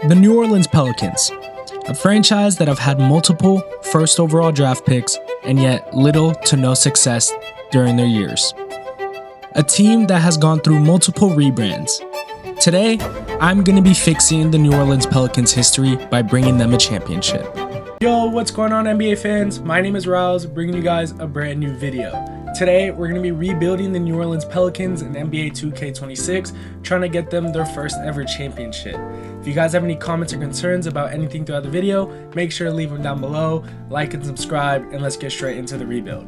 The New Orleans Pelicans, a franchise that have had multiple first overall draft picks and yet little to no success during their years. A team that has gone through multiple rebrands. Today, I'm going to be fixing the New Orleans Pelicans' history by bringing them a championship. Yo, what's going on, NBA fans? My name is Rouse, bringing you guys a brand new video. Today, we're going to be rebuilding the New Orleans Pelicans in NBA 2K26, trying to get them their first ever championship. If you guys have any comments or concerns about anything throughout the video, make sure to leave them down below, like and subscribe, and let's get straight into the rebuild.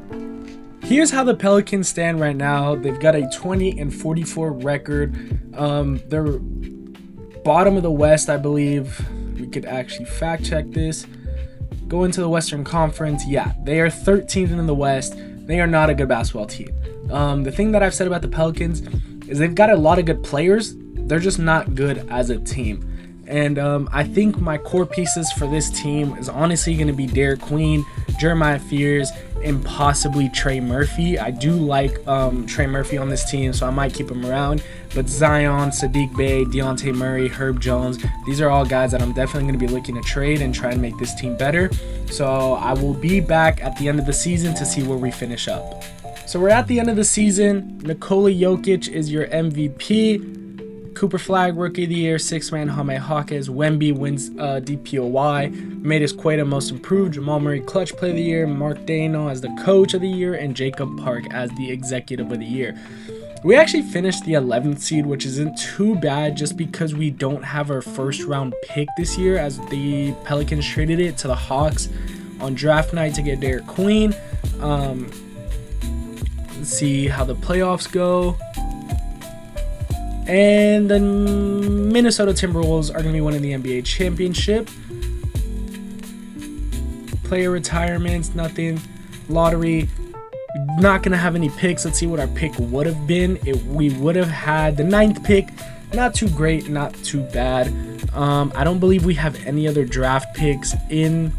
Here's how the Pelicans stand right now. They've got a 20-44 record. They're bottom of the West, I believe. We could actually fact check this. Go into the Western Conference. Yeah, they are 13th in the West. They are not a good basketball team. The thing that I've said about the Pelicans is they've got a lot of good players. They're just not good as a team. And I think my core pieces for this team is honestly going to be Derek Queen, Jeremiah Fears, and possibly Trey Murphy. I do like Trey Murphy on this team, so I might keep him around. But Zion, Saddiq Bey, Dejounte Murray, Herb Jones, these are all guys that I'm definitely going to be looking to trade and try and make this team better. So I will be back at the end of the season to see where we finish up. So we're at the end of the season. Nikola Jokic is your MVP. Cooper Flag, Rookie of the Year. Six-man Jaime Jaquez. Wemby wins DPOY. Matus Queta, Most Improved. Jamal Murray, Clutch Player of the Year. Mark Dano as the Coach of the Year. And Jacob Park as the Executive of the Year. We actually finished the 11th seed, which isn't too bad just because we don't have our first-round pick this year, as the Pelicans traded it to the Hawks on draft night to get Derek Queen. Let's see how the playoffs go. And the Minnesota Timberwolves are going to be winning the NBA championship. Player retirements, nothing. Lottery, not going to have any picks. Let's see what our pick would have been. We would have had the 9th pick. Not too great, not too bad. I don't believe we have any other draft picks in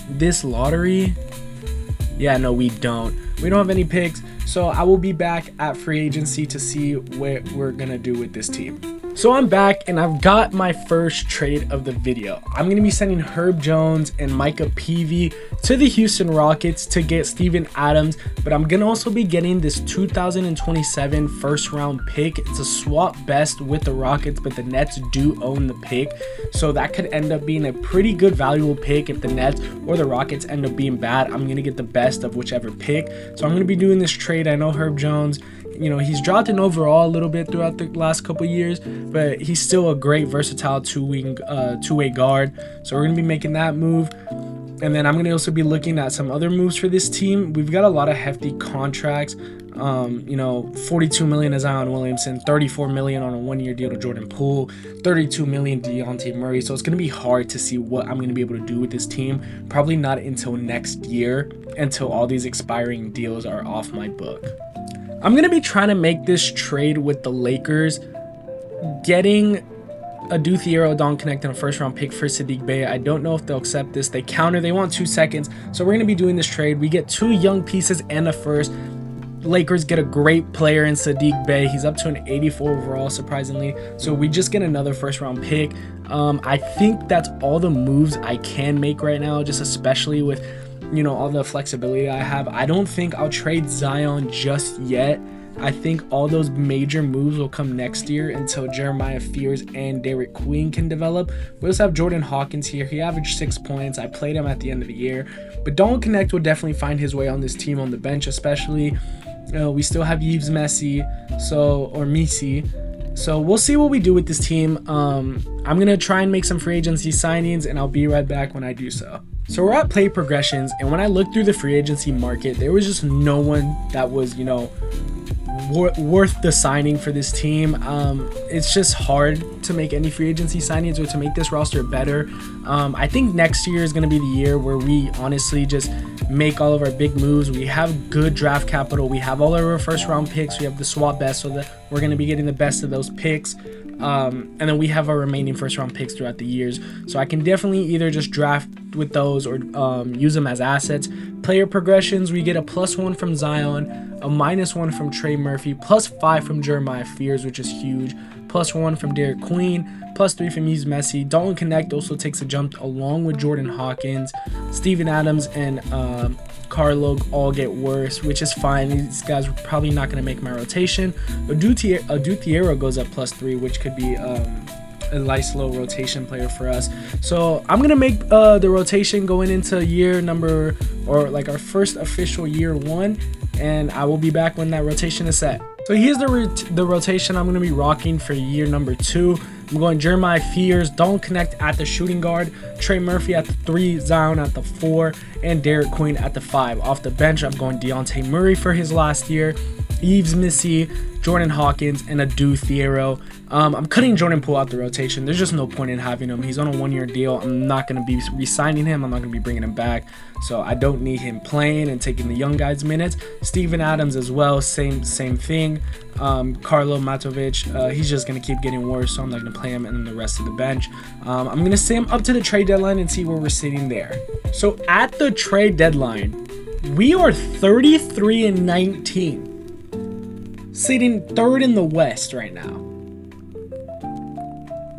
this lottery. Yeah, no, we don't. We don't have any picks. So I will be back at free agency to see what we're going to do with this team. So I'm back and I've got my first trade of the video. I'm going to be sending Herb Jones and Micah Peavy to the Houston Rockets to get Steven Adams. But I'm going to also be getting this 2027 first round pick. It's a swap best with the Rockets, but the Nets do own the pick. So that could end up being a pretty good valuable pick. If the Nets or the Rockets end up being bad, I'm going to get the best of whichever pick. So I'm going to be doing this trade. I know Herb Jones, you know, he's dropped in overall a little bit throughout the last couple years, but he's still a great versatile two-way guard. So we're going to be making that move. And then I'm going to also be looking at some other moves for this team. We've got a lot of hefty contracts. You know, $42 million to Zion Williamson, $34 million on a one-year deal to Jordan Poole, $32 million to Dejounte Murray. So it's going to be hard to see what I'm going to be able to do with this team. Probably not until next year, until all these expiring deals are off my book. I'm going to be trying to make this trade with the Lakers, getting a Duthiero, Don Connect, and a first-round pick for Saddiq Bey. I don't know if they'll accept this. They counter. They want 2 seconds. So we're going to be doing this trade. We get 2 young pieces and a first. Lakers get a great player in Saddiq Bey. He's up to an 84 overall, surprisingly. So we just get another first-round pick. I think that's all the moves I can make right now, just especially with, you know, all the flexibility I have. I don't think I'll trade Zion just yet. I think all those major moves will come next year until Jeremiah Fears and Derek Queen can develop. We also have Jordan Hawkins here. He averaged 6 points. I played him at the end of the year. But Don Connect will definitely find his way on this team on the bench, especially. We still have Yves Messi, or Messi. So we'll see what we do with this team. I'm going to try and make some free agency signings, and I'll be right back when I do so. So we're at play progressions, and when I looked through the free agency market, there was just no one that was, you know, worth the signing for this team. It's just hard to make any free agency signings or to make this roster better. I think next year is going to be the year where we honestly just make all of our big moves. We have good draft capital. We have all of our first round picks. We have the swap best, so that we're going to be getting the best of those picks. And then we have our remaining first round picks throughout the years. So I can definitely either just draft with those or use them as assets. Player progressions, we get a +1 from Zion, a -1 from Trey Murphy, +5 from Jeremiah Fears, which is huge. +1 from Derek Queen, +3 from Yves Messi. Dalton Connect also takes a jump along with Jordan Hawkins. Steven Adams and Carlo all get worse, which is fine. These guys are probably not going to make my rotation. Aduthiero goes up +3, which could be a nice low rotation player for us. So I'm going to make the rotation going into year number, or like our first official year 1, and I will be back when that rotation is set. So here's the rotation I'm going to be rocking for year number 2. I'm going Jeremiah Fears, Dalton Connect at the shooting guard, Trey Murphy at the 3, Zion at the 4, and Derek Queen at the 5. Off the bench, I'm going Dejounte Murray for his last year, Yves Messi, Jordan Hawkins, and Aduthiero. I'm cutting Jordan Poole out the rotation. There's just no point in having him. He's on a 1-year deal. I'm not going to be re-signing him. I'm not going to be bringing him back. So I don't need him playing and taking the young guys' minutes. Steven Adams as well, same thing. Carlo Matovic, he's just going to keep getting worse, so I'm not going to play him, and then the rest of the bench. I'm going to sit him up to the trade deadline and see where we're sitting there. So at the trade deadline, we are 33-19, sitting 3rd in the West right now.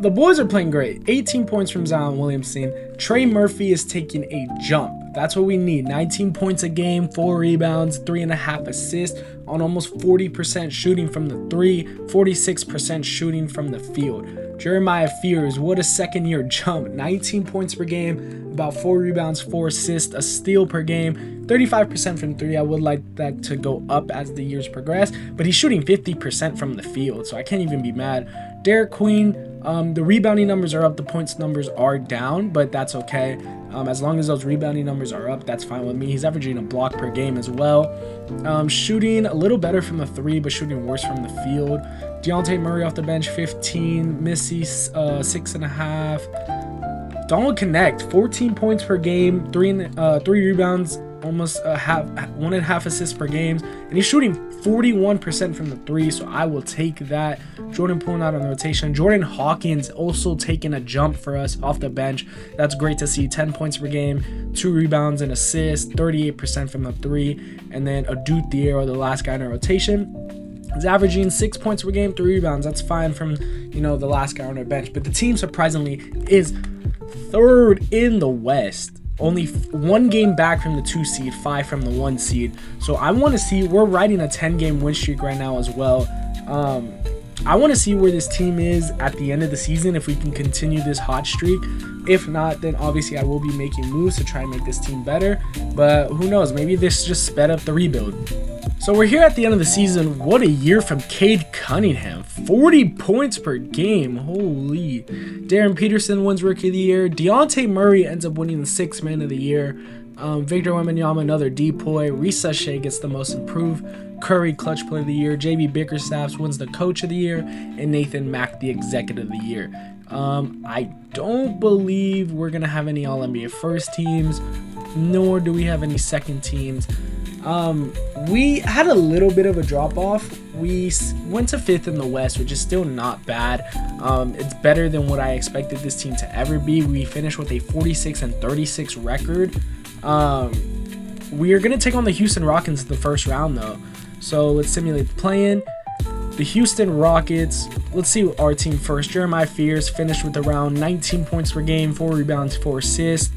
The boys are playing great. 18 points from Zion Williamson. Trey Murphy is taking a jump. That's what we need. 19 points a game, 4 rebounds, 3.5 assists on almost 40% shooting from the 3, 46% shooting from the field. Jeremiah Fears, what a second-year jump. 19 points per game, about 4 rebounds, 4 assists, a steal per game, 35% from 3. I would like that to go up as the years progress, but he's shooting 50% from the field, so I can't even be mad. Derek Queen, the rebounding numbers are up, the points numbers are down, but that's okay. As long as those rebounding numbers are up, that's fine with me. He's averaging a block per game as well. Shooting a little better from the 3, but shooting worse from the field. Dejounte Murray off the bench, 15. Missy, 6.5. Dalton Connect, 14 points per game, 3 rebounds, almost 1.5 assists per game, and he's shooting 41% from the 3, so I will take that. Jordan pulling out on the rotation. Jordan Hawkins also taking a jump for us off the bench. That's great to see. 10 points per game, 2 rebounds and assists, 38% from the 3, and then Aduthiero, the last guy in the rotation, is averaging 6 points per game, 3 rebounds. That's fine from, the last guy on our bench, but the team surprisingly is 3rd in the West. Only 1 game back from the 2 seed, 5 from the 1 seed. So I want to see, we're riding a 10-game win streak right now as well. I want to see where this team is at the end of the season, if we can continue this hot streak. If not, then obviously I will be making moves to try and make this team better. But who knows, maybe this just sped up the rebuild. So we're here at the end of the season. What a year from Cade Cunningham. 40 points per game. Holy. Darren Peterson wins Rookie of the Year. Dejounte Murray ends up winning the 6th Man of the Year. Victor Wembanyama, another depoy. Risa Shea gets the Most Improved. Curry, Clutch Player of the Year. JB Bickerstaff wins the Coach of the Year. And Nathan Mack, the Executive of the Year. I don't believe we're going to have any All-NBA first teams, nor do we have any second teams. We had a little bit of a drop off. We went to 5th in the West, which is still not bad. It's better than what I expected this team to ever be. We finished with a 46-36 record. We are going to take on the Houston Rockets in the first round though. So let's simulate the play-in. The Houston Rockets, let's see our team first. Jeremiah Fears finished with around 19 points per game, 4 rebounds, 4 assists.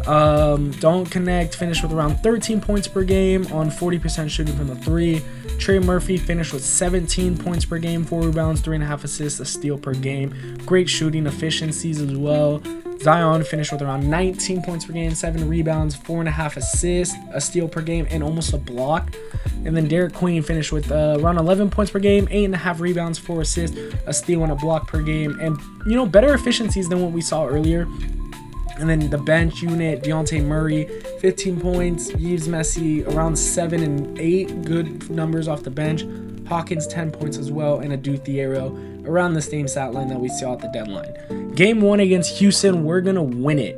Dalton Connect finished with around 13 points per game on 40% shooting from the 3. Trey Murphy finished with 17 points per game, 4 rebounds, 3.5 assists, a steal per game. Great shooting efficiencies as well. Zion finished with around 19 points per game, 7 rebounds, 4.5 assists, a steal per game, and almost a block. And then Derek Queen finished with around 11 points per game, 8.5 rebounds, 4 assists, a steal, and a block per game. And, better efficiencies than what we saw earlier. And then the bench unit, Dejounte Murray, 15 points, Yves Messi, around 7 and 8, good numbers off the bench. Hawkins, 10 points as well, and Aduthiero, around the same stat line that we saw at the deadline. Game 1 against Houston, we're going to win it.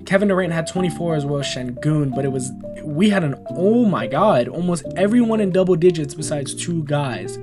Kevin Durant had 24 as well as Şengün, but we had oh my God, almost everyone in double digits besides 2 guys.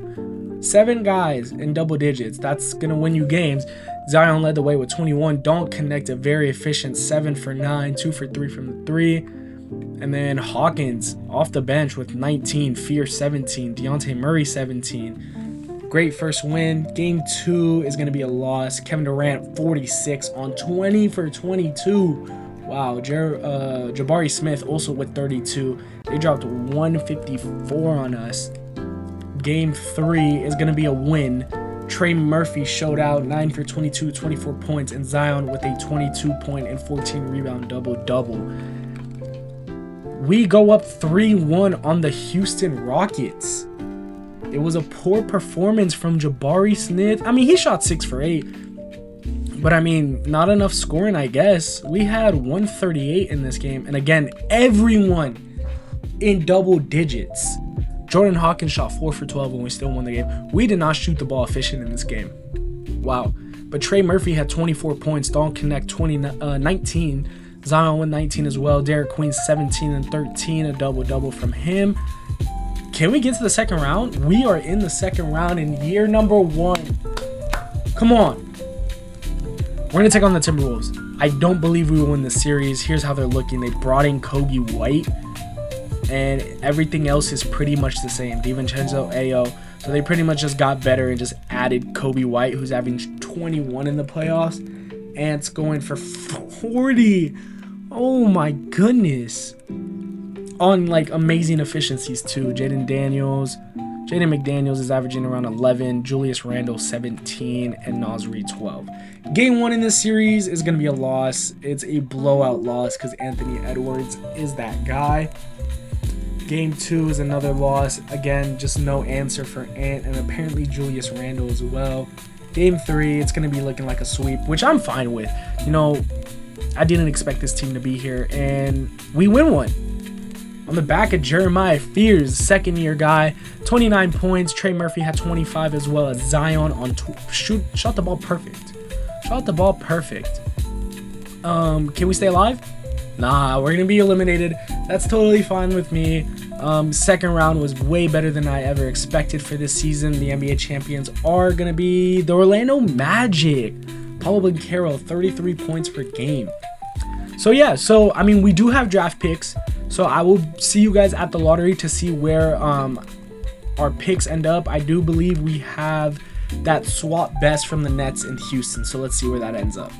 7 guys in double digits. That's going to win you games. Zion led the way with 21. Don't connect a very efficient 7 for 9, 2 for 3 from the 3. And then Hawkins off the bench with 19, Fear 17, Dejounte Murray 17. Great first win. Game 2 is going to be a loss. Kevin Durant, 46 on 20 for 22. Wow. Jabari Smith also with 32. They dropped 154 on us. Game 3 is going to be a win. Trey Murphy showed out 9 for 22, 24 points, and Zion with a 22-point and 14-rebound double-double. We go up 3-1 on the Houston Rockets. It was a poor performance from Jabari Smith. I mean, he shot 6 for 8. But, I mean, not enough scoring, I guess. We had 138 in this game. And, again, everyone in double digits. Jordan Hawkins shot 4 for 12 and we still won the game. We did not shoot the ball efficient in this game. Wow. But Trey Murphy had 24 points. Don't connect 19. Zion with 19 as well. Derek Queen 17 and 13. A double-double from him. Can we get to the second round? We are in the second round in year number 1. Come on. We're going to take on the Timberwolves. I don't believe we will win the series. Here's how they're looking. They brought in Kobe White. And everything else is pretty much the same. DiVincenzo, Ayo. So they pretty much just got better and just added Kobe White, who's averaging 21 in the playoffs. Ant's going for 40. Oh my goodness. On like amazing efficiencies too. Jaden McDaniels is averaging around 11. Julius Randle 17 and Nasri 12. Game 1 in this series is going to be a loss. It's a blowout loss because Anthony Edwards is that guy. Game 2 is another loss. Again, just no answer for Ant and apparently Julius Randle as well. Game 3, it's going to be looking like a sweep, which I'm fine with. You know, I didn't expect this team to be here, and we win one. On the back of Jeremiah Fears, second-year guy, 29 points. Trey Murphy had 25 as well as Zion on shot the ball perfect. Shot the ball perfect. Can we stay alive? Nah, we're going to be eliminated. That's totally fine with me. Second round was way better than I ever expected for this season. The NBA champions are going to be the Orlando Magic. Paolo Banchero, 33 points per game. So, yeah. So, I mean, we do have draft picks. So, I will see you guys at the lottery to see where our picks end up. I do believe we have that swap best from the Nets in Houston. So, let's see where that ends up.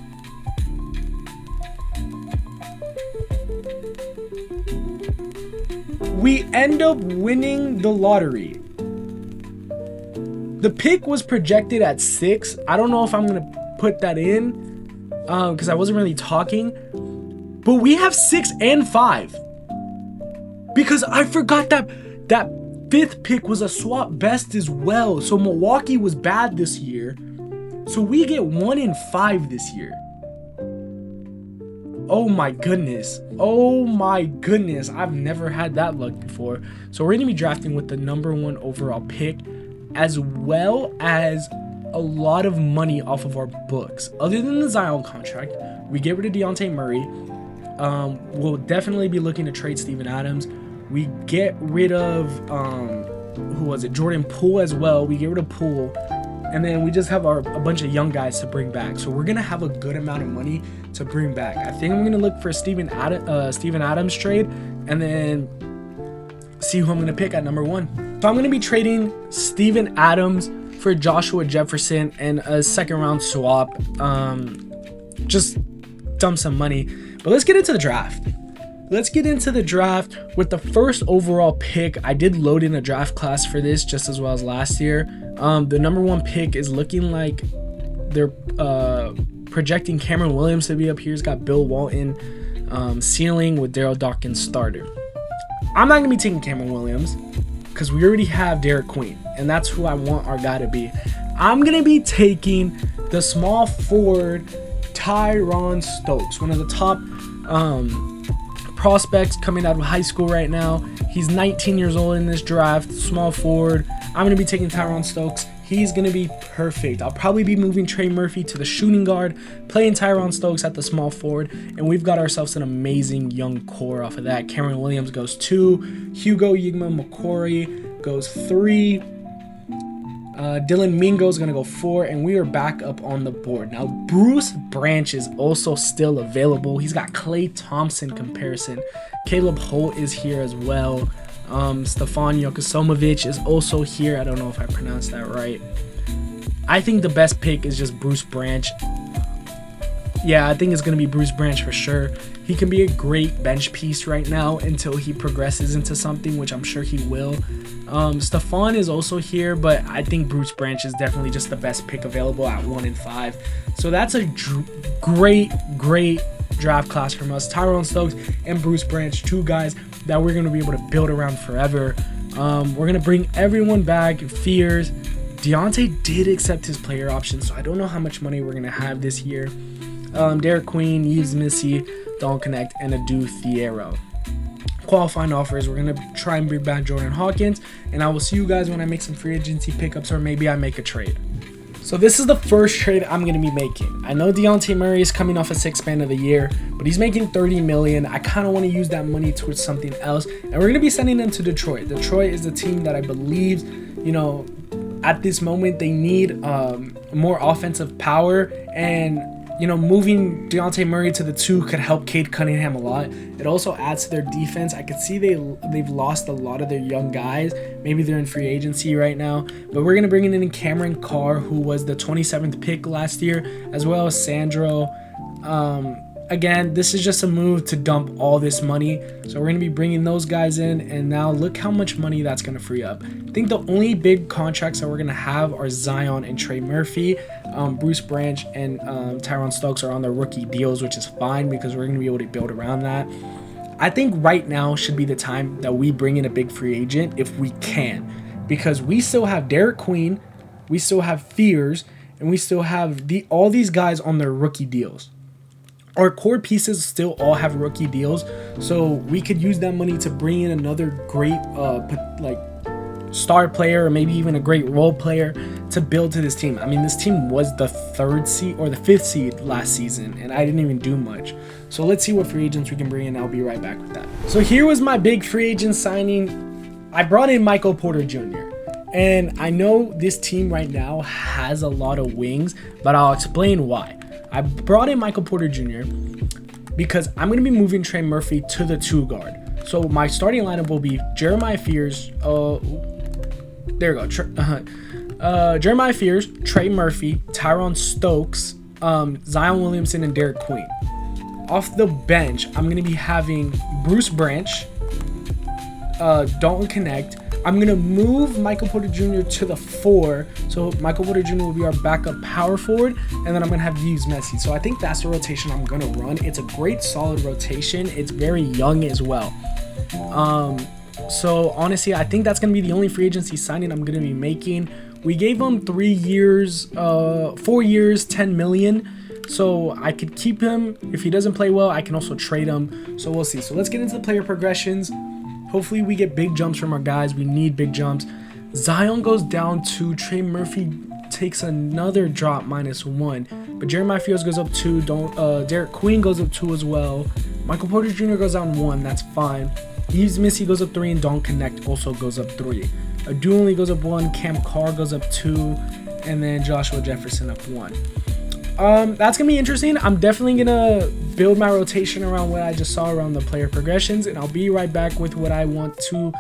We end up winning the lottery. The pick was projected at 6. I don't know if I'm going to put that in because I wasn't really talking. But we have 6 and 5. Because I forgot that 5th pick was a swap best as well. So Milwaukee was bad this year. So we get 1 and 5 this year. Oh my goodness. Oh my goodness. I've never had that luck before. So we're going to be drafting with the number 1 overall pick, as well as a lot of money off of our books. Other than the Zion contract, we get rid of Dejounte Murray. We'll definitely be looking to trade Steven Adams. We get rid of, Jordan Poole as well. We get rid of Poole. And then we just have a bunch of young guys to bring back. So we're going to have a good amount of money to bring back. I think I'm going to look for Steven Adams trade and then see who I'm going to pick at number 1. So I'm going to be trading Steven Adams for Joshua Jefferson and a second round swap. Just dump some money. But let's get into the draft. Let's get into the draft with the first overall pick. I did load in a draft class for this just as well as last year. The number 1 pick is looking like they're projecting Cameron Williams to be up here. He's got Bill Walton ceiling with Daryl Dawkins starter. I'm not going to be taking Cameron Williams because we already have Derek Queen, and that's who I want our guy to be. I'm going to be taking the small forward Tyron Stokes, one of the top prospects coming out of high school right now. He's 19 years old in this draft, small forward. I'm going to be taking Tyron Stokes. He's going to be perfect. I'll probably be moving Trey Murphy to the shooting guard, playing Tyron Stokes at the small forward, and we've got ourselves an amazing young core off of that. Cameron Williams goes 2, Hugo Yigma-Macori goes 3, Dylan Mingo is going to go 4, and we are back up on the board. Now, Bruce Branch is also still available. He's got Klay Thompson comparison. Caleb Holt is here as well. Stefan Jokisovic is also here. I don't know if I pronounced that right. I think the best pick is just Bruce Branch. Yeah, I think it's going to be Bruce Branch for sure. He can be a great bench piece right now until he progresses into something, which I'm sure he will. Stefan is also here, but I think Bruce Branch is definitely just the best pick available at 1 and 5. So that's a great draft class from us. Tyrone Stokes and Bruce Branch, two guys that we're going to be able to build around forever. We're going to bring everyone back. Fears. Deontay did accept his player option, so I don't know how much money we're going to have this year. Derek Queen, Yves Missy, Don't Connect, and Adu Thiero. Qualifying offers, we're going to try and bring back Jordan Hawkins, and I will see you guys when I make some free agency pickups, or maybe I make a trade. So this is the first trade I'm going to be making. I know Dejounte Murray is coming off a 6th man of the year, but he's making $30 million. I kind of want to use that money towards something else, and we're going to be sending him to Detroit. Detroit is the team that I believe, at this moment they need more offensive power, and moving Dejounte Murray to the 2 could help Cade Cunningham a lot. It also adds to their defense. I could see they've lost a lot of their young guys. Maybe they're in free agency right now. But we're going to bring in Cameron Carr, who was the 27th pick last year, as well as Sandro. Again, this is just a move to dump all this money. So we're going to be bringing those guys in, and now look how much money that's going to free up. I think the only big contracts that we're going to have are Zion and Trey Murphy. Bruce Branch and Tyrone Stokes are on their rookie deals, which is fine because we're going to be able to build around that. I think right now should be the time that we bring in a big free agent if we can, because we still have Derek Queen, we still have Fears, and we still have all these guys on their rookie deals. Our core pieces still all have rookie deals, so we could use that money to bring in another great star player, or maybe even a great role player to build to this team. I mean, this team was the 3rd seed or the 5th seed last season, and I didn't even do much. So let's see what free agents we can bring in. I'll be right back with that. So here was my big free agent signing. I brought in Michael Porter Jr. And I know this team right now has a lot of wings, but I'll explain why. I brought in Michael Porter Jr. because I'm going to be moving Trey Murphy to the 2 guard. So my starting lineup will be Jeremiah Fears. There we go. Jeremiah Fears, Trey Murphy, Tyrone Stokes, Zion Williamson, and Derek Queen. Off the bench, I'm going to be having Bruce Branch, Dalton Connect. I'm going to move Michael Porter Jr. to the 4. So Michael Porter Jr. will be our backup power forward. And then I'm going to have Yves Missy. So I think that's the rotation I'm going to run. It's a great, solid rotation. It's very young as well. So honestly, I think that's going to be the only free agency signing I'm going to be making. We gave him 3 years, 4 years, $10 million. So I could keep him. If he doesn't play well, I can also trade him. So we'll see. So let's get into the player progressions. Hopefully we get big jumps from our guys. We need big jumps. Zion goes down 2. Trey Murphy takes another drop, -1. But Jeremiah Fields goes up 2. Derek Queen goes up 2 as well. Michael Porter Jr. goes down 1. That's fine. Yves Missy goes up 3, and Don't Connect also goes up 3. Adu only goes up 1. Cam Carr goes up 2. And then Joshua Jefferson up 1. That's gonna be interesting. I'm definitely gonna build my rotation around what I just saw around the player progressions, and I'll be right back with what I want to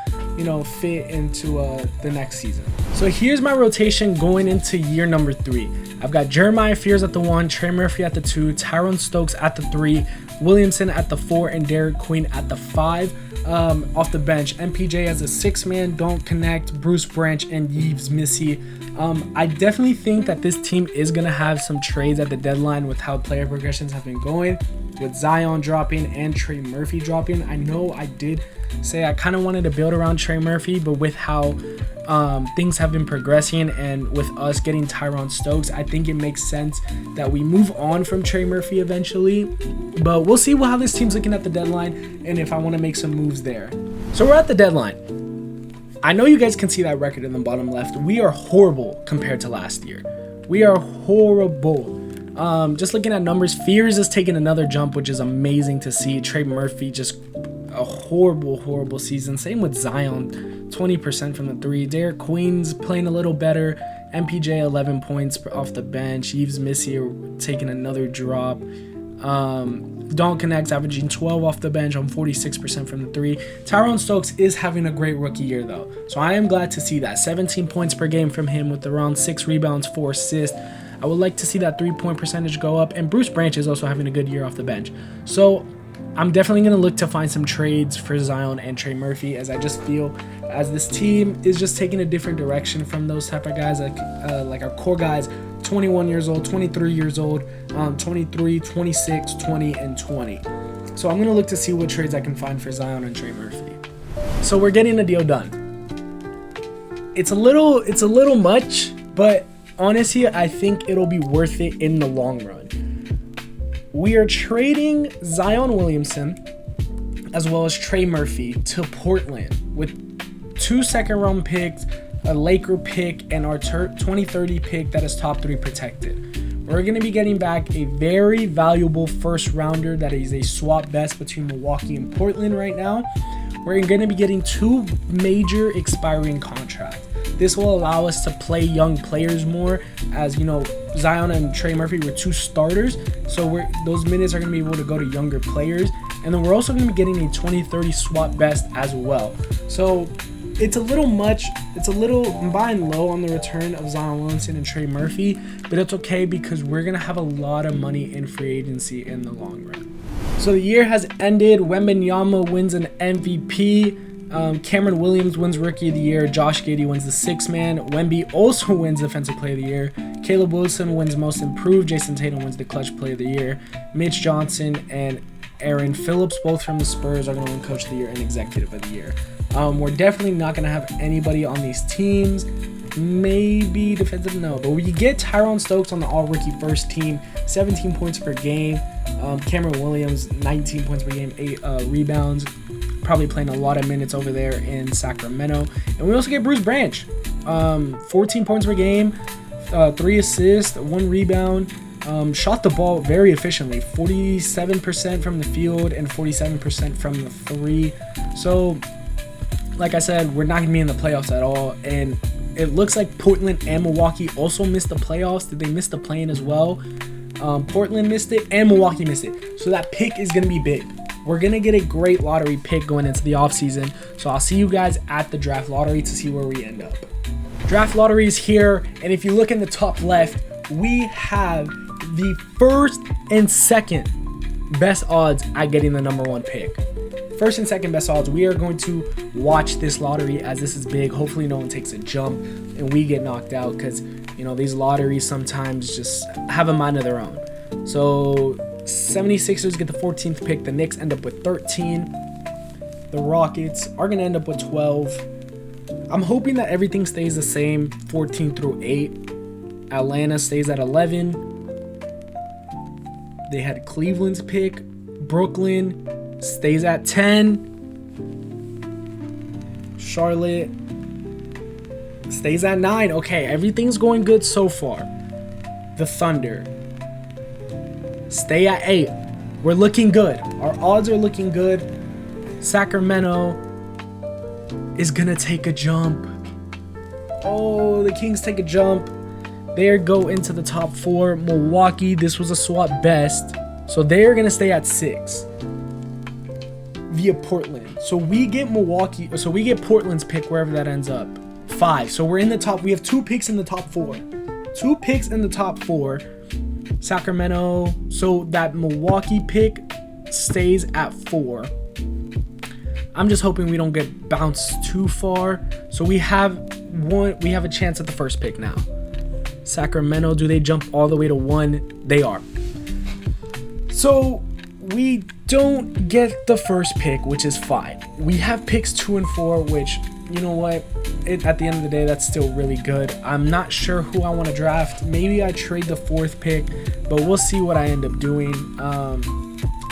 fit into the next season. So here's my rotation going into year number 3. I've got Jeremiah Fears at the 1, Trey Murphy at the 2, Tyrone Stokes at the 3, Williamson at the 4, and Derek Queen at the 5. Off the bench, MPJ as a 6-man, Don't Connect, Bruce Branch, and Yves Missy. I definitely think that this team is going to have some trades at the deadline with how player progressions have been going, with Zion dropping and Trey Murphy dropping. I know I did say I kind of wanted to build around Trey Murphy, but with how things have been progressing and with us getting Tyrone Stokes, I think it makes sense that we move on from Trey Murphy eventually. But we'll see how this team's looking at the deadline and if I want to make some moves there. So we're at the deadline. I know you guys can see that record in the bottom left. We are horrible compared to last year. We are horrible. Just looking at numbers, Fears is taking another jump, which is amazing to see. Trey Murphy, just a horrible season. Same with Zion, 20% from the 3. Derek Queen's playing a little better. MPJ 11 points off the bench. Yves Missy taking another drop. Don't connects averaging 12 off the bench on 46% from the 3. Tyrone Stokes is having a great rookie year though, so I am glad to see that. 17 points per game from him with around 6 rebounds, 4 assists. I would like to see that 3-point percentage go up, and Bruce Branch is also having a good year off the bench. So I'm definitely going to look to find some trades for Zion and Trey Murphy, as I just feel as this team is just taking a different direction from those type of guys, like our core guys, 21 years old, 23 years old, 23, 26, 20, and 20. So I'm going to look to see what trades I can find for Zion and Trey Murphy. So we're getting a deal done. It's a little much, but honestly, I think it'll be worth it in the long run. We are trading Zion Williamson as well as Trey Murphy to Portland with 2 second-round picks, a Laker pick, and our 2030 pick that is top 3 protected. We're going to be getting back a very valuable first rounder that is a swap best between Milwaukee and Portland right now. We're going to be getting 2 major expiring contracts. This will allow us to play young players more, as you know, Zion and Trey Murphy were 2 starters, so those minutes are going to be able to go to younger players. And then we're also going to be getting a 2030 swap best as well. So it's a little much. I'm buying low on the return of Zion Williamson and Trey Murphy, but it's okay because we're going to have a lot of money in free agency in the long run. So the year has ended. Wembanyama wins an MVP. Cameron Williams wins Rookie of the Year. Josh Giddey wins the 6th man. Wemby also wins Defensive Player of the Year. Caleb Wilson wins Most Improved. Jason Tatum wins the Clutch Player of the Year. Mitch Johnson and Aaron Phillips, both from the Spurs, are going to win Coach of the Year and Executive of the Year. We're definitely not going to have anybody on these teams. Maybe defensive, no. But we get Tyrone Stokes on the all-rookie first team, 17 points per game. Cameron Williams, 19 points per game, 8 rebounds. Probably playing a lot of minutes over there in Sacramento. And we also get Bruce Branch, 14 points per game, 3 assists, 1 rebound. Shot the ball very efficiently, 47% from the field and 47% from the 3. So, like I said, we're not going to be in the playoffs at all. And it looks like Portland and Milwaukee also missed the playoffs. Did they miss the play-in as well? Portland missed it and Milwaukee missed it. So that pick is going to be big. We're going to get a great lottery pick going into the offseason. So I'll see you guys at the draft lottery to see where we end up. Draft lottery is here. And if you look in the top left, we have the first and second best odds at getting the number 1 pick. First and second best odds. We are going to watch this lottery as this is big. Hopefully no one takes a jump and we get knocked out, because you know these lotteries sometimes just have a mind of their own. So 76ers get the 14th pick. The Knicks end up with 13. The Rockets are going to end up with 12. I'm hoping that everything stays the same, 14 through 8. Atlanta stays at 11. They had Cleveland's pick. Brooklyn stays at 10. Charlotte stays at 9. Okay, everything's going good so far. The Thunder stay at 8. We're looking good. Our odds are looking good. Sacramento is going to take a jump. Oh, the Kings take a jump. They go into the top 4. Milwaukee, this was a swap best, so they're going to stay at 6 via Portland. So we get Portland's pick wherever that ends up. 5. So we're in the top. We have 2 picks in the top 4. 2 picks in the top 4. Sacramento. So that Milwaukee pick stays at 4. I'm just hoping we don't get bounced too far. So we have a chance at the first pick now. Sacramento, do they jump all the way to 1? They are. So we don't get the first pick, which is fine. We have picks 2 and 4, which, you know what, at the end of the day, that's still really good. I'm not sure who I want to draft. Maybe I trade the 4th pick, but we'll see what I end up doing.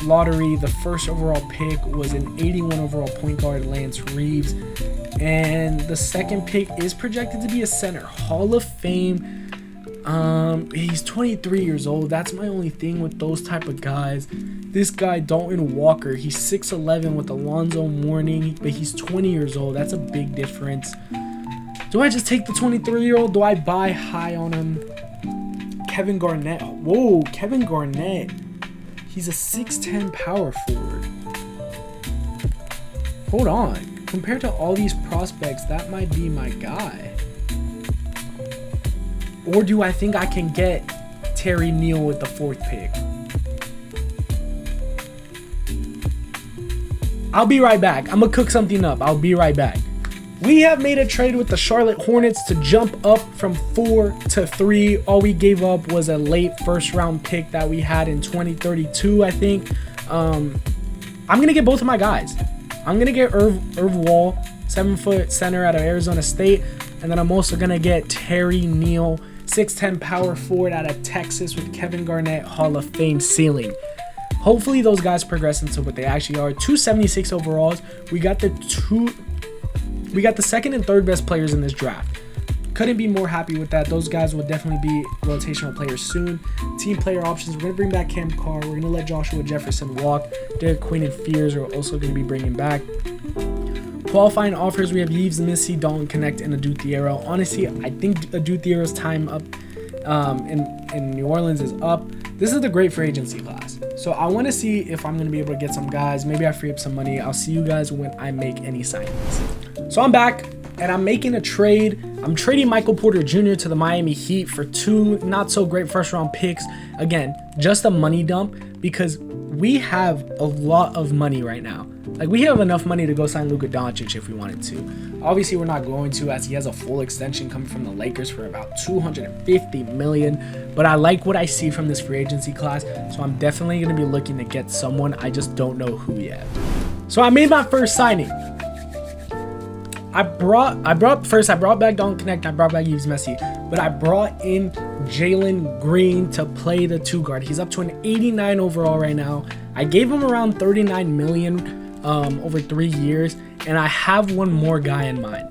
Lottery, the first overall pick was an 81 overall point guard, Lance Reeves. And the second pick is projected to be a center, Hall of Fame. He's 23 years old. That's my only thing with those type of guys. This guy, Dalton Walker, he's 6'11" with Alonzo Mourning, but he's 20 years old. That's a big difference. Do I just take the 23-year-old? Do I buy high on him? Kevin Garnett. Whoa, Kevin Garnett. He's a 6'10 power forward. Hold on. Compared to all these prospects, that might be my guy. Or do I think I can get Terry Neal with the 4th pick? I'll be right back. I'm going to cook something up. I'll be right back. We have made a trade with the Charlotte Hornets to jump up from 4 to 3. All we gave up was a late first-round pick that we had in 2032, I think. I'm going to get both of my guys. I'm going to get Irv Wall, 7-foot center out of Arizona State. And then I'm also going to get Terry Neal, 6'10 power forward out of Texas with Kevin Garnett Hall of Fame ceiling. Hopefully those guys progress into what they actually are. 276 overalls. We got the second and third best players in this draft. Couldn't be more happy with that. Those guys will definitely be rotational players soon. Team player options. We're going to bring back Cam Carr. We're going to let Joshua Jefferson walk. Derek Queen and Fears are also going to be bringing back. Qualifying offers, we have Yves Missy, Dalton Connect, and Adu Thiero. Honestly, I think Adu Thiero's time up in New Orleans is up. This is the great free agency class. So I want to see if I'm going to be able to get some guys. Maybe I free up some money. I'll see you guys when I make any signings. So I'm back, and I'm making a trade. I'm trading Michael Porter Jr. to the Miami Heat for 2 not so great first round picks. Again, just a money dump because we have a lot of money right now. Like, we have enough money to go sign Luka Doncic if we wanted to. Obviously, we're not going to, as he has a full extension coming from the Lakers for about $250 million. But I like what I see from this free agency class, so I'm definitely going to be looking to get someone. I just don't know who yet. So I made my first signing. I brought back Don't Connect, I brought back Yves Messi, but I brought in Jalen Green to play the 2 guard. He's up to an 89 overall right now. I gave him around $39 million over 3 years, and I have one more guy in mind.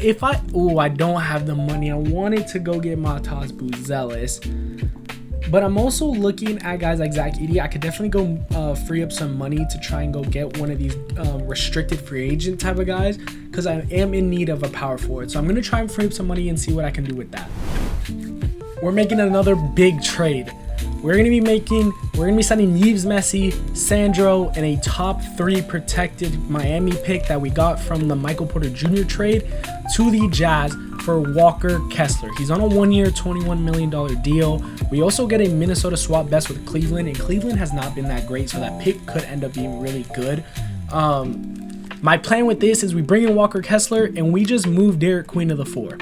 I don't have the money. I wanted to go get Matas Buzelis, but I'm also looking at guys like Zach Edey. I could definitely go free up some money to try and go get one of these restricted free agent type of guys because I am in need of a power forward. So I'm going to try and free up some money and see what I can do with that. We're making another big trade. We're going to be signing Yves Messi, Sandro, and a top 3 protected Miami pick that we got from the Michael Porter Jr. trade to the Jazz for Walker Kessler. He's on a 1-year, $21 million deal. We also get a Minnesota swap best with Cleveland, and Cleveland has not been that great, so that pick could end up being really good. My plan with this is we bring in Walker Kessler, and we just move Derek Queen to the 4.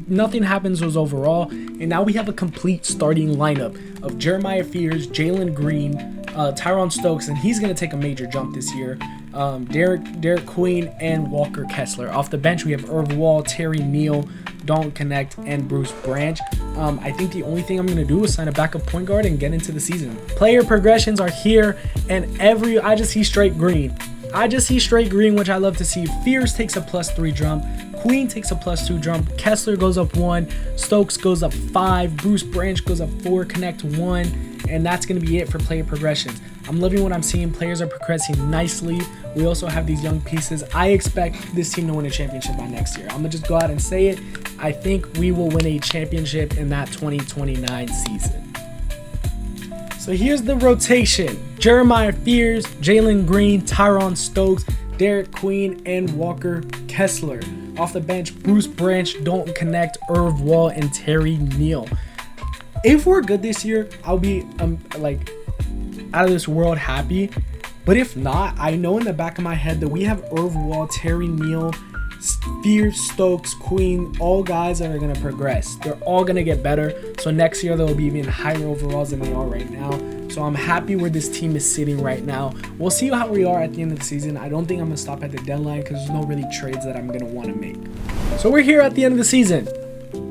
Nothing happens was overall, and now we have a complete starting lineup of Jeremiah Fears, Jalen Green, Tyron Stokes, and he's going to take a major jump this year. Derek Queen and Walker Kessler. Off the bench, we have Irv Wall, Terry Neal, Dalton Connect, and Bruce Branch. I think the only thing I'm going to do is sign a backup point guard and get into the season. Player progressions are here, and I just see straight green. Which I love to see. Fears takes a +3 jump. Queen takes a +2 jump. Kessler goes up 1. Stokes goes up 5. Bruce Branch goes up 4. Connect 1. And that's going to be it for player progressions. I'm loving what I'm seeing. Players are progressing nicely. We also have these young pieces. I expect this team to win a championship by next year. I'm going to just go out and say it. I think we will win a championship in that 2029 season. So here's the rotation. Jeremiah Fears, Jalen Green, Tyron Stokes, Derek Queen, and Walker Kessler. Off the bench, Bruce Branch, Dalton Connect, Irv Wall, and Terry Neal. If we're good this year, I'll be out of this world happy. But if not, I know in the back of my head that we have Irv Wall, Terry Neal, Fears, Stokes, Queen, all guys that are going to progress. They're all going to get better. So next year, they'll be even higher overalls than they are right now. So I'm happy where this team is sitting right now. We'll see how we are at the end of the season. I don't think I'm going to stop at the deadline because there's no really trades that I'm going to want to make. So we're here at the end of the season.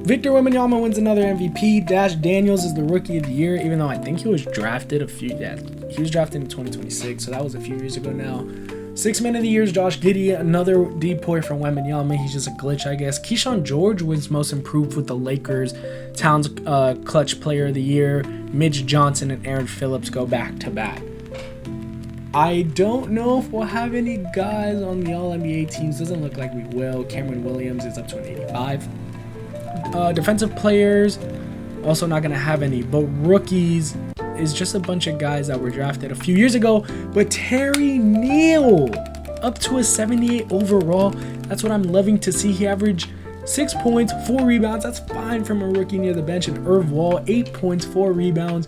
Victor Wembanyama wins another MVP. Dash Daniels is the Rookie of the Year, even though I think he was drafted he was drafted in 2026, so that was a few years ago now. Sixth Man of the Year is Josh Giddey, another depoy from Wembanyama. He's just a glitch, I guess. Keyshawn George wins Most Improved with the Lakers. Towns Clutch Player of the Year. Mitch Johnson and Aaron Phillips go back to back. I don't know if we'll have any guys on the All-NBA teams. Doesn't look like we will. Cameron Williams is up to an 85. Defensive players, also not going to have any. But rookies, is just a bunch of guys that were drafted a few years ago. But Terry Neal, up to a 78 overall. That's what I'm loving to see. He averaged 6 points, 4 rebounds. That's fine from a rookie near the bench. And Irv Wall, 8 points, 4 rebounds.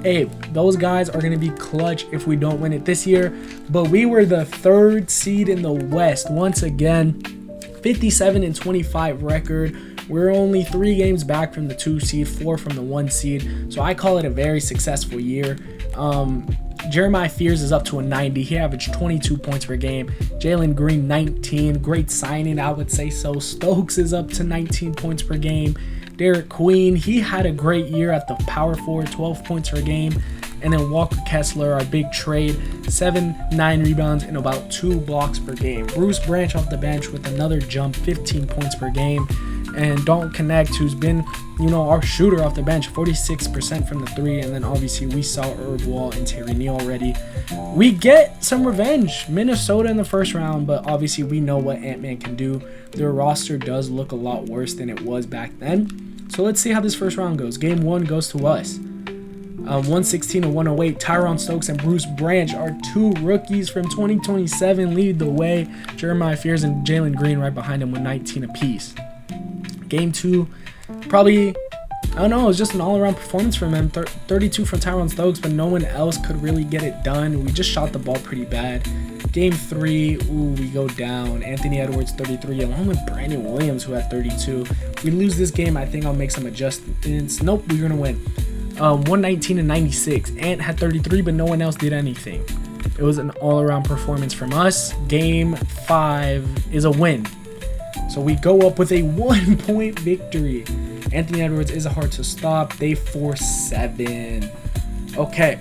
Hey, those guys are going to be clutch if we don't win it this year. But we were the 3rd seed in the West. Once again, 57-25 record. We're only 3 games back from the 2 seed, 4 from the 1 seed. So I call it a very successful year. Jeremiah Fears is up to a 90. He averaged 22 points per game. Jalen Green, 19. Great signing, I would say so. Stokes is up to 19 points per game. Derek Queen, he had a great year at the power forward, 12 points per game. And then Walker Kessler, our big trade, 7, 9 rebounds and about 2 blocks per game. Bruce Branch off the bench with another jump, 15 points per game. And Don't Connect, who's been, our shooter off the bench, 46% from the 3. And then obviously we saw Irv Wall and Terry Neal already. We get some revenge. Minnesota in the first round, but obviously we know what Ant-Man can do. Their roster does look a lot worse than it was back then. So let's see how this first round goes. Game 1 goes to us. 116-108. Tyron Stokes and Bruce Branch, our 2 rookies from 2027, lead the way. Jeremiah Fears and Jalen Green right behind them with 19 apiece. Game 2, probably, I don't know, it was just an all-around performance from him. 32 from Tyron Stokes, but no one else could really get it done. We just shot the ball pretty bad. Game 3, we go down. Anthony Edwards, 33, along with Brandon Williams, who had 32. We lose this game, I think I'll make some adjustments. Nope, we're going to win. 119-96. Ant had 33, but no one else did anything. It was an all-around performance from us. Game 5 is a win. So we go up with a 1-point victory. Anthony Edwards is hard to stop. They force 7. Okay,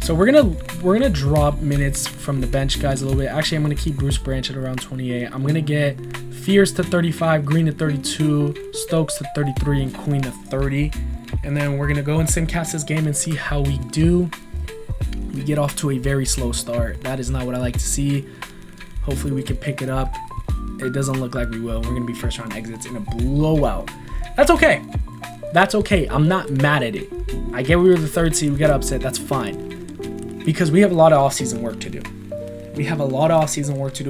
so we're gonna drop minutes from the bench guys a little bit. Actually, I'm gonna keep Bruce Branch at around 28. I'm gonna get Fears to 35, Green to 32, Stokes to 33, and Queen to 30. And then we're gonna go and simcast this game and see how we do. We get off to a very slow start. That is not what I like to see. Hopefully we can pick it up. It doesn't look like we will. We're going to be first round exits in a blowout. That's okay. That's okay. I'm not mad at it. I get we were the 3rd seed. We got upset. That's fine. Because we have a lot of offseason work to do.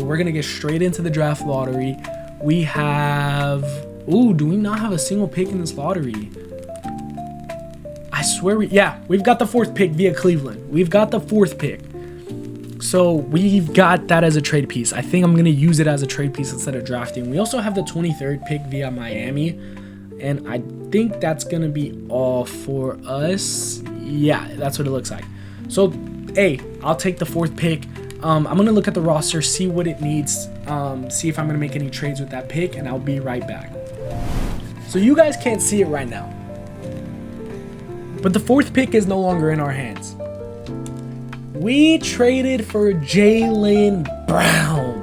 We're going to get straight into the draft lottery. We have... Ooh, do we not have a single pick in this lottery? I swear we've got the 4th pick via Cleveland. We've got the 4th pick. So we've got that as a trade piece. I think I'm going to use it as a trade piece instead of drafting. We also have the 23rd pick via Miami. And I think that's going to be all for us. Yeah, that's what it looks like. So, hey, I'll take the 4th pick. I'm going to look at the roster, see what it needs, see if I'm going to make any trades with that pick, and I'll be right back. So you guys can't see it right now. But the 4th pick is no longer in our hands. We traded for Jaylen Brown.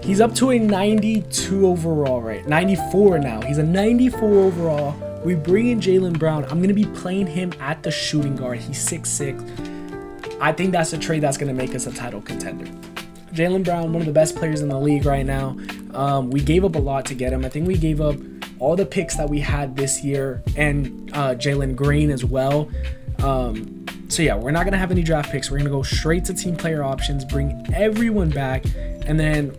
He's up to a 92 overall, right? 94 now. He's a 94 overall. We bring in Jaylen Brown. I'm going to be playing him at the shooting guard. He's 6'6". I think that's a trade that's going to make us a title contender. Jaylen Brown, one of the best players in the league right now. We gave up a lot to get him. I think we gave up all the picks that we had this year and Jalen Green as well. So yeah, we're not going to have any draft picks. We're going to go straight to team player options, bring everyone back, and then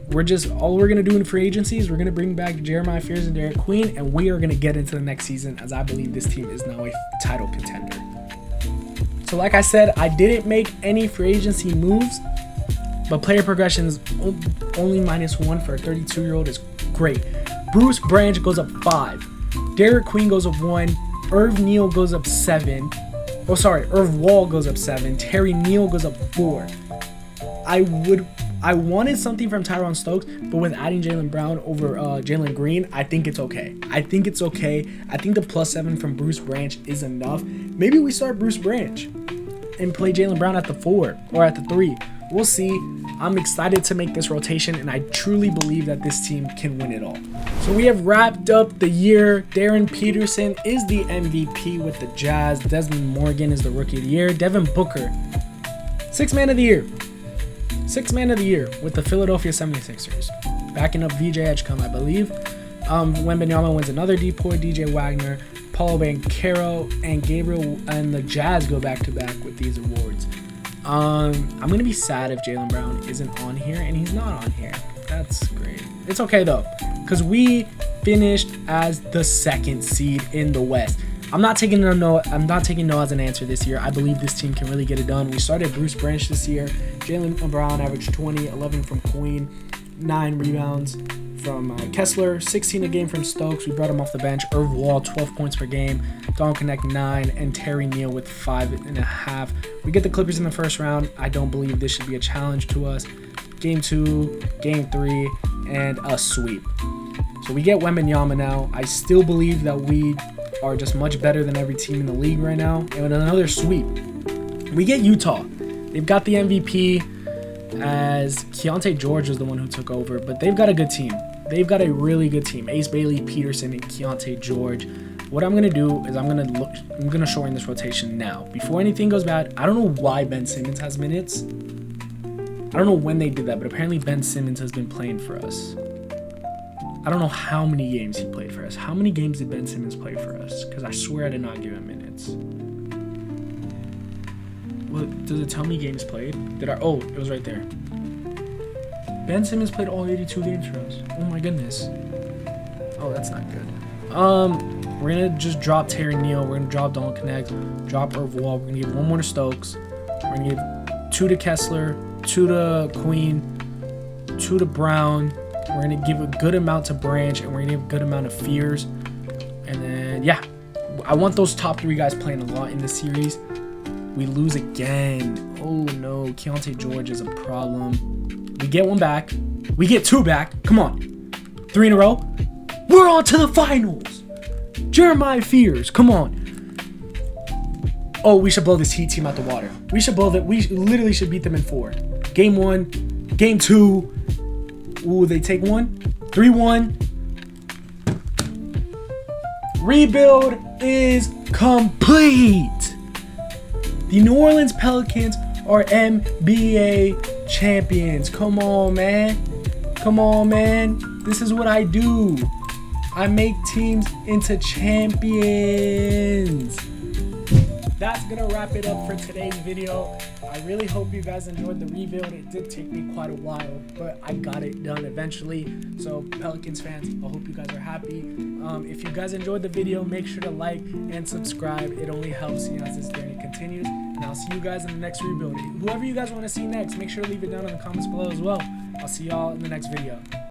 all we're going to do in free agency is we're going to bring back Jeremiah Fears and Derek Queen, and we are going to get into the next season as I believe this team is now a title contender. So like I said, I didn't make any free agency moves, but player progressions only -1 for a 32-year-old is great. Bruce Branch goes up 5. Derek Queen goes up 1. Irv Neal goes up 7. Irv Wall goes up 7. Terry Neal goes up 4. I wanted something from Tyron Stokes, but with adding Jaylen Brown over Jalen Green, I think it's okay. I think the +7 from Bruce Branch is enough. Maybe we start Bruce Branch and play Jaylen Brown at the 4 or at the 3. We'll see. I'm excited to make this rotation, and I truly believe that this team can win it all. So we have wrapped up the year. Darren Peterson is the MVP with the Jazz. Desmond Morgan is the Rookie of the Year. Devin Booker, Sixth Man of the Year with the Philadelphia 76ers. Backing up VJ Edgecombe, I believe. Wembanyama wins another DPOY. DJ Wagner. Paulo Banchero, and Gabriel and the Jazz go back-to-back with these awards. I'm going to be sad if Jaylen Brown isn't on here, and he's not on here. That's great. It's okay, though, because we finished as the 2nd seed in the West. I'm not taking no as an answer this year. I believe this team can really get it done. We started Bruce Branch this year. Jaylen Brown averaged 20, 11 from Queen, 9 rebounds from Kessler, 16 a game from Stokes. We brought him off the bench. Irv Wall, 12 points per game. Don Connect, 9, and Terry Neal with 5.5. We get the Clippers in the first round. I don't believe this should be a challenge to us. Game 2, Game 3, and a sweep. So we get Wembanyama now. I still believe that we are just much better than every team in the league right now. And with another sweep, we get Utah. They've got the MVP, as Keontae George is the one who took over, but they've got a good team. They've got a really good team. Ace Bailey, Peterson, and Keontae George. What I'm gonna do is I'm gonna shorten this rotation now. Before anything goes bad, I don't know why Ben Simmons has minutes. I don't know when they did that, but apparently Ben Simmons has been playing for us. I don't know how many games he played for us. How many games did Ben Simmons play for us? Because I swear I did not give him minutes. Well, does it tell me games played? Oh, it was right there. Ben Simmons played all 82 games for us. Oh my goodness. Oh, that's not good. We're gonna just drop Terry Neal. We're gonna drop Don Connect. Drop Irv Wall. We're gonna give 1 more to Stokes. We're gonna give 2 to Kessler, 2 to Queen, 2 to Brown. We're going to give a good amount to Branch, and we're going to give a good amount of Fears. And then, yeah, I want those top 3 guys playing a lot in this series. We lose again. Oh, no. Keontae George is a problem. We get 1 back. We get 2 back. Come on. 3 in a row. We're on to the finals. Jeremiah Fears. Come on. Oh, we should blow this Heat team out the water. We should blow that. We literally should beat them in 4. Game 1. Game 2. Ooh, they take 1. 3-1. Rebuild is complete. The New Orleans Pelicans are NBA champions. Come on, man. Come on, man. This is what I do. I make teams into champions. That's gonna wrap it up for today's video. I really hope you guys enjoyed the rebuild. It did take me quite a while, but I got it done eventually. So Pelicans fans, I hope you guys are happy. If you guys enjoyed the video, make sure to like and subscribe. It only helps me as this journey continues. And I'll see you guys in the next rebuild. Whoever you guys want to see next, make sure to leave it down in the comments below as well. I'll see y'all in the next video.